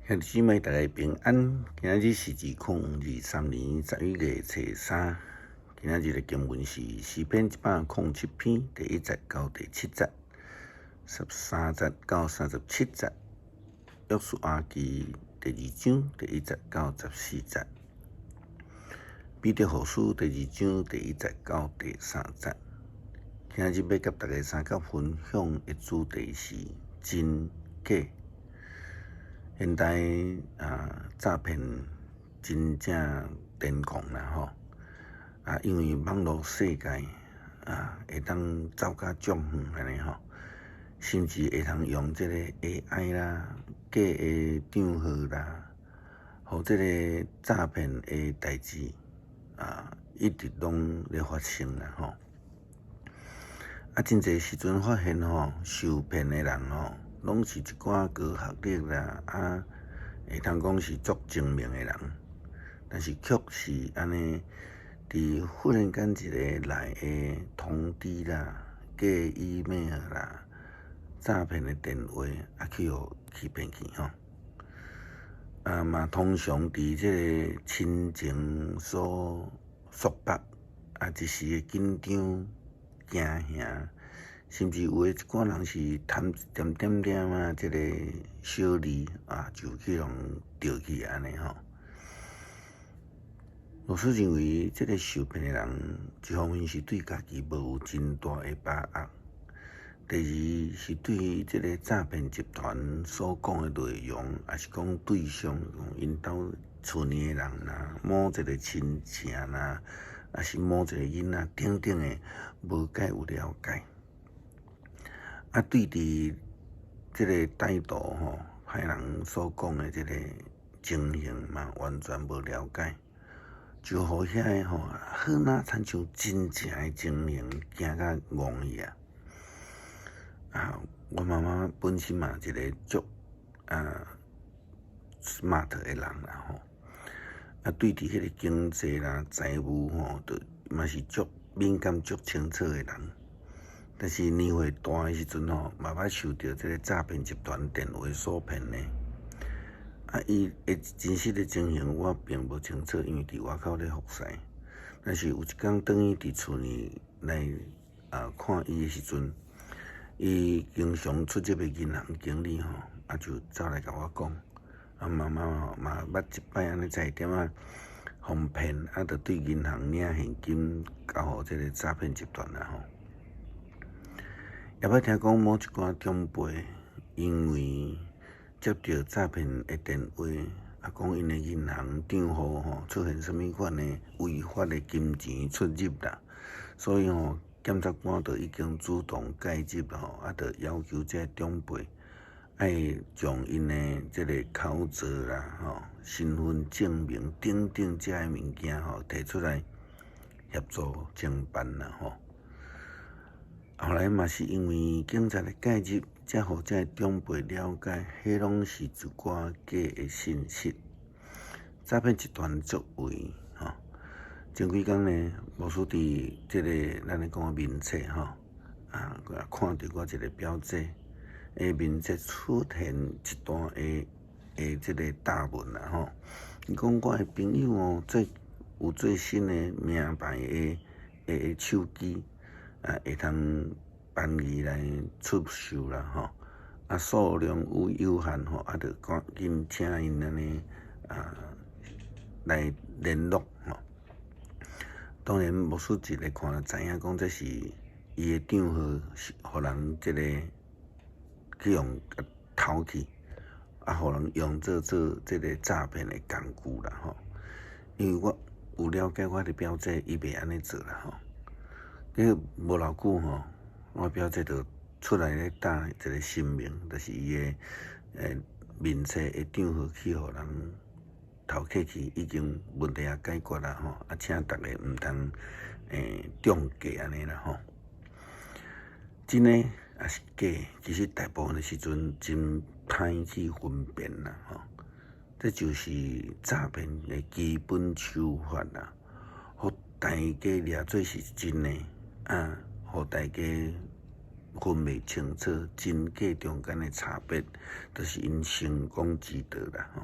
兄弟姊妹，大家平安。今日是2023年11月初3。今日的经文是诗篇107篇第1节到第7节，13节到37节，约书亚记第2章第1节到14节，彼得后书第2章第1节到第3节。今日要甲大家三角分享的主题是真假。现代诈骗真正癫狂啦因为网络世界会当走甲足远安尼甚至会通用这个 AI 啦、假的账号啦，互这个诈骗的代志一直拢咧发生啦真侪时阵发现受骗的人拢是一寡高学历啦，会通讲是足精明的人，但是却是安尼，伫忽然间一个来的通知啦、假 email 啦、诈骗的电话去互欺骗去嘛通常伫这个亲情所束缚一时的紧张、惊吓。甚至有的一寡人是贪一点点这个小利就去互钓去安尼老师认为，这个受骗的人，一方面是对家己无有真大的把握，第二是对这个诈骗集团所讲的内容，也是讲对象，因兜厝里的人啦，某一个亲戚啦，也是某一个囡仔等等的，无介有了解。对伫这个歹徒歹人所讲的这个情形嘛，完全无了解，就互遐个好哪亲像真正的情形，惊甲戆去我妈妈本身嘛一个足smart 的人啦对伫迄个经济啦、财务嘛是足敏感、足清楚的人。但是年岁大的时阵嘛捌受到这个诈骗集团电话所骗呢。伊的真实的情形我并不清楚，因为伫外口咧服侍。但是有一天当伊伫厝里来看伊的时阵，伊经常出入的银行经理就走来甲我讲，妈妈嘛捌一摆安尼在点互骗，就对银行领现金交互这个诈骗集团也捌听讲某一寡长辈因为接到诈骗的电话，讲因的银行账户出现什么款的违法的金钱出入啦，所以检察官就已经主动介入就要求这长辈爱将因的这个口罩啦、身份证明等等这些物件提出来协助侦办啦后来嘛是因为警察的介入，才互这长辈了解，迄拢是一寡假的信息。诈骗集团作为前几天呢，无输伫这个咱咧讲的面册看到我一个表姐的面册出现一段的这个大文啦伊讲我的朋友有最新的名牌的手机。会通办理来出售啦数量有限就赶紧请因安尼来联络当然，牧师一个看知影讲这是伊的账号是互人这个去用偷去互人用做这个诈骗的工具啦因为我有了解我的表姐，伊袂安尼做啦无偌久我表姐就出来咧打一个声明，就是伊的面册的账号去互人偷客去，已经问题也解决啦请大家毋通中计安尼啦真的也是假，其实大部分的时阵真歹去分辨啦这就是诈骗的基本手法啦，互大家掠做是真的。互大家分袂清楚真假中间的差别，就是因成功之道啦吼。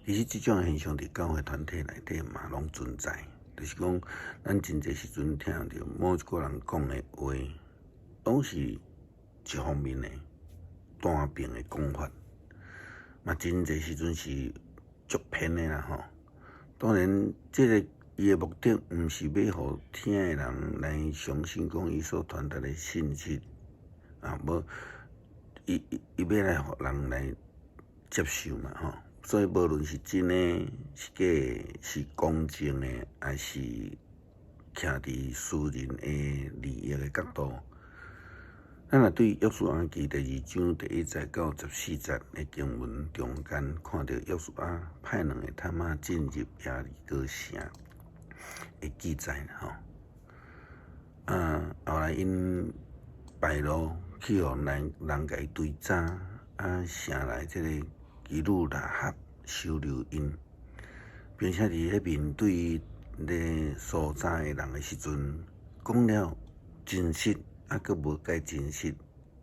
其实即种现象伫教会团体内底嘛拢存在，就是讲咱真侪时阵听到某一个人讲的话，拢是一方面的单边的讲法，嘛真侪时阵是足偏的啦吼。当然，这个伊的目的毋是要互听的人来相信讲伊所传达的信息啊，无伊要来互人来接受嘛吼。所以无论是真的是假的，是公正的，还是徛伫私人的利益的角度，咱若对约书亚记第2章第1节到14节的经文中间，看到约书亚派2个探仔进入耶利哥城的记载吼。后来因败露去互人甲伊追查，城内即个基路拉合收留因，并且伫咧面对咧所查的人的时阵，讲了真实，佫无解真实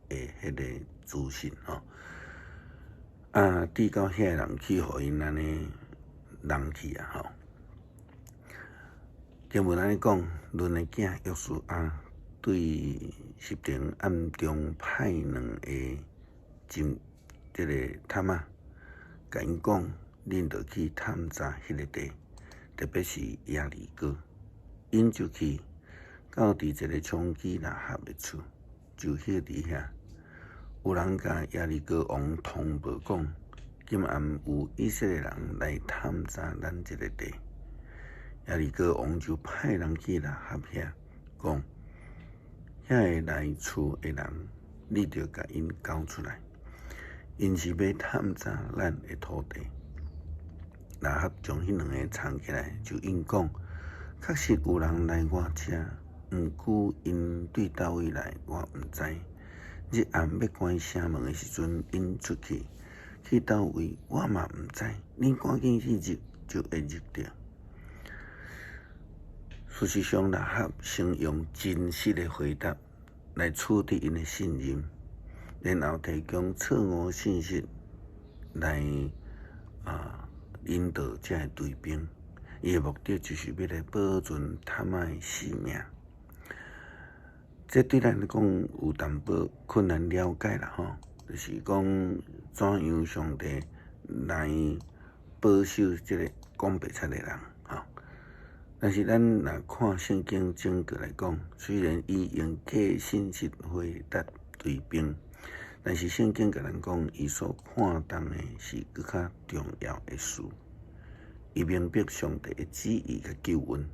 的迄个资讯吼。抵到遐个人去，互因安尼人去啊吼。经文安尼讲，论的囝约书亚对十亭暗中派2个即个探仔，甲因讲，恁着去探查迄个地，特别是耶利哥。因就去到伫一个娼妓拉合的厝，就迄伫遐，有人甲耶利哥王通报讲，今暗有以色列人来探查咱这个地。耶利哥王就派人去拉合遐，讲遐个来厝的人，你着甲因交出来，因是要探查咱的土地。拉合将迄2个藏起来，就因讲，确实有人来我遮，毋过因对倒位来，我毋知。日暗要关城门的时阵，因出去倒位，我嘛毋知。恁赶紧去入，就会入着。事实上，拉合先用真实的回答来取得因的信任，然后提供错误信息来引导这个队兵。伊的目的就是要来保存探仔的性命。这对咱来讲有淡薄困难了解啦吼，就是讲怎样上帝来保守这个讲白贼的人吼。但是咱若看圣经整个来讲，虽然伊用假信息回答队兵，但是圣经甲咱讲，伊所看重的是更较重要的事。伊明白上帝的旨意甲救恩，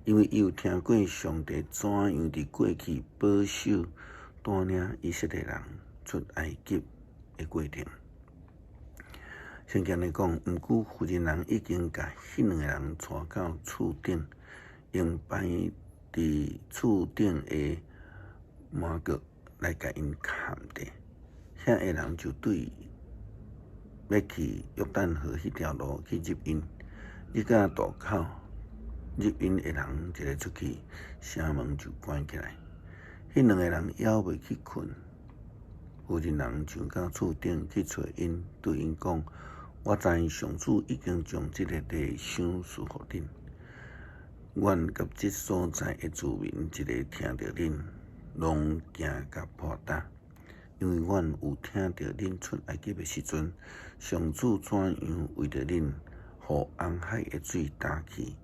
因为伊有听过上帝怎样伫过去保守带领以色列人出埃及的过程。圣经来讲，毋过妇人人已经甲迄2个人带到厝顶，用摆伫厝顶的麻角来甲因砍地。遐个人就对要去约旦河迄条路去入因，入到渡口，入因的人一个出去，城门就关起来。迄2个人还袂去困，妇人人上到厝顶去找因，对因讲。我知上主已经将这个地赏赐互恁，阮甲这所在的居民一个听到恁，拢惊甲破胆，因为阮有听到恁出埃及的时阵，上主怎样为着恁，互红海的水打去，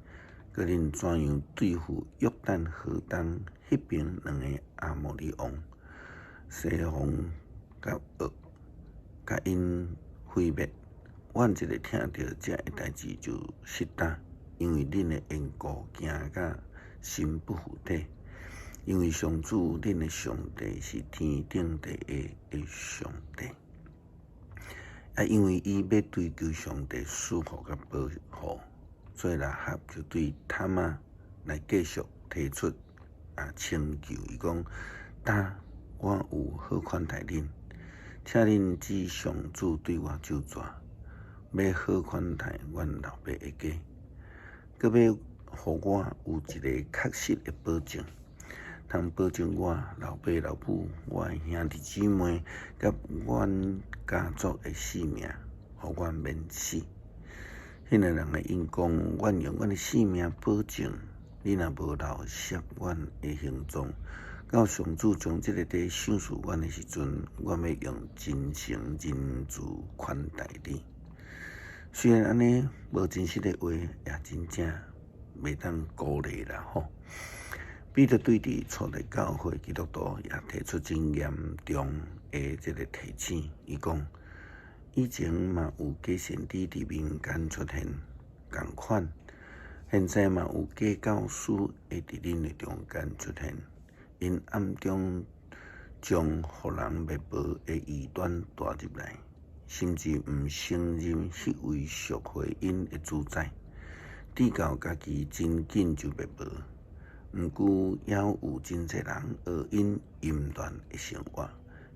佮恁怎样对付约旦河东迄边2个阿摩利王，西王甲噩，甲因毁灭。阮一个听到这个代志就失胆，因为恁的缘故惊甲心不附体。因为上主恁的上帝是天顶地下的上帝，因为伊要追求上帝赐福甲保护，所以拉合就对探仔来继续提出请求。伊讲：我有好款待恁，请恁指上主对我救助。要好款待阮老爸的家，佮要互我有一个确实的保证。通保证我老爸老母、我的兄弟姊妹，甲阮家族的性命，互阮免死。迄个人会因讲，阮用阮的性命保证，你若无留摄阮的行踪，到上主将这个地赏赐阮的时阵，阮要用真诚仁慈款待你。虽然安尼无真实的话，也真正袂当鼓励啦吼。彼得对伫初代教会基督徒也提出真严重的这个提醒，伊讲。以前嘛有假先知伫民间出现共款，现在嘛有假教师会伫恁的中间出现，因暗中将互人灭亡的异端带入来，甚至毋承认迄位赎回因的主宰，直到家己真紧就灭亡。毋过也有真侪人学因淫乱的生活。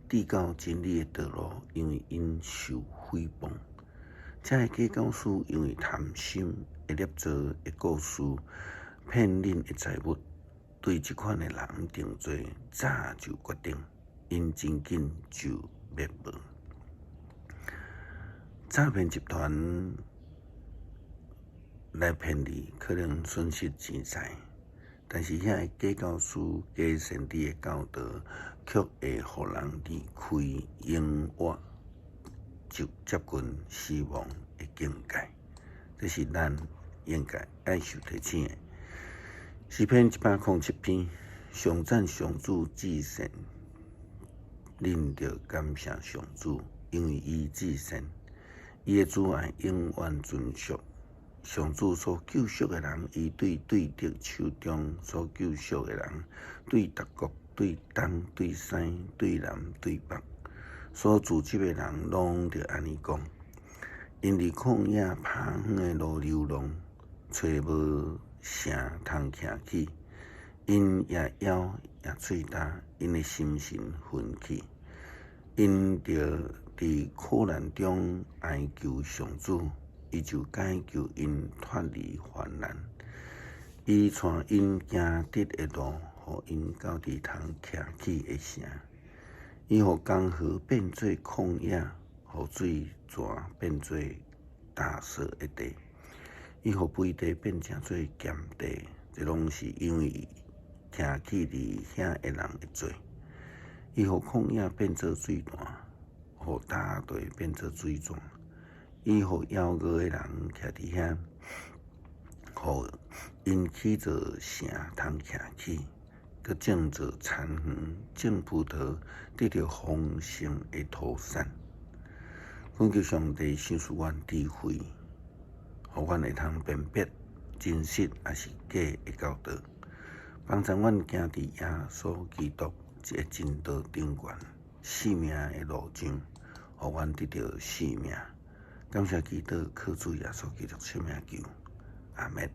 直到真理的道路，因为因受诽谤，这个假教师因为贪心会捏造的故事，骗恁的财物，对这款的人定罪，早就决定，因真紧就灭亡。诈骗集团来骗你，可能损失钱财。但是遐个假教师、假先知的教导，却会互人离开永活，就接近死亡的境界。这是咱应该爱受提醒的。诗篇107篇，上赞上主至善，恁着感谢上主，因为伊至善，伊的主爱永远存续。上主所救赎的人，伊对敌手中所救赎的人，对各国、对东、对西、对南、对北，所组织的人，拢着安尼讲。因伫旷野耙远的路流浪，找无城通徛起，因也枵也喙焦，因的心神奋起，因着伫苦难中哀求上主。伊就解救因脱离患难，伊带因行直的路，互因到伫通徛起的城。伊互江河变做旷野，互水泉变做大沙的地。伊互肥地变成做咸地，这拢是因为徛起伫遐的人的罪。伊互旷野变做水潭，互大地变做水泉。伊互妖恶的人徛伫遐，互因起做城通徛起，佮种做田园，种葡萄，得到丰盛的土产。恳求上帝赏赐阮智慧，互阮会通辨别真实也是假的教导，帮助阮行伫耶稣基督这个真道顶悬，生命的路上，互阮得到生命。感谢基督，靠主耶稣基督圣名求，阿门。